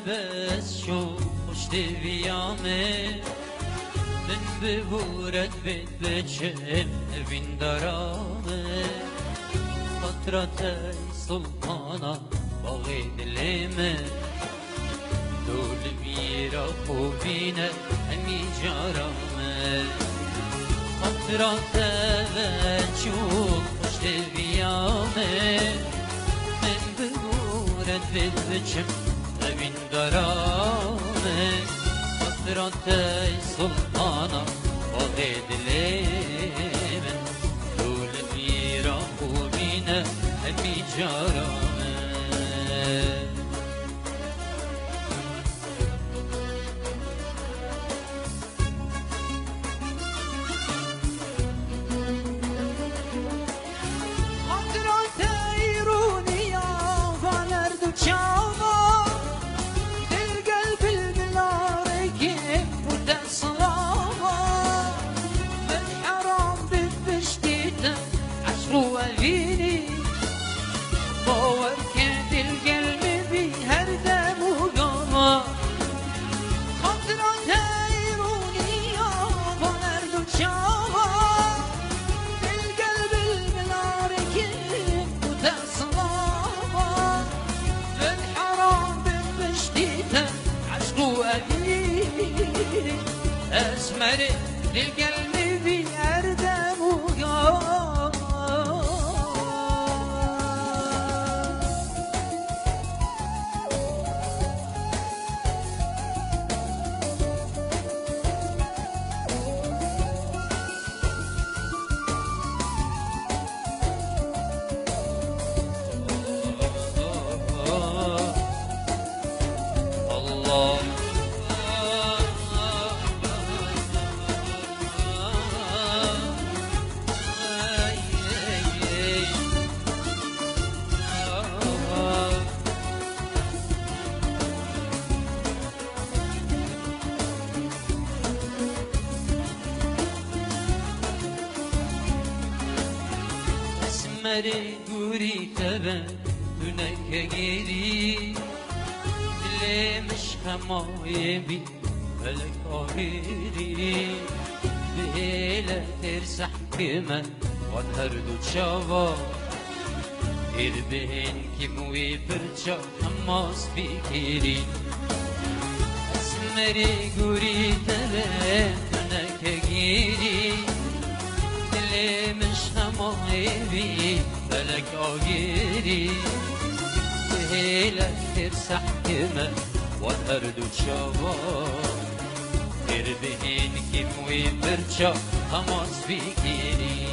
بس شو پشت ویامه من ببورد بید بچم بین درامه خاطرات سلطانا باقی دلمه دول بیرا خوبینه همی جارامه خاطرات بس شو پشت ویامه من ببورد بید بچم بین درامه خاطرات سلطانا باقی دلمه دول بیرا خوبینه همی جارامه اسمري للقلب في أردم وقام الله اسمري قوري تبا هناك غيري دلي مش خمايبي ملك آخيري بهيلة ترسح كمان وانهردو تشاوا إربهن كموي برشا حماس فيكيري اسمري قوري تبا هناك غيري دلي مش خمايبي ملك آخيري بهيلة ترسح كمان وانهردو تشاوا إربهن كموي برشا حماس فيكيري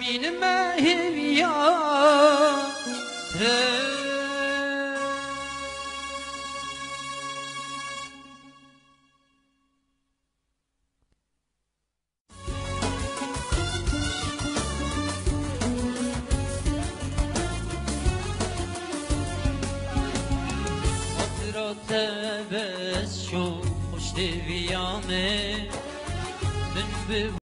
من ما هي يا خاطرات بس شو پشت ویامه من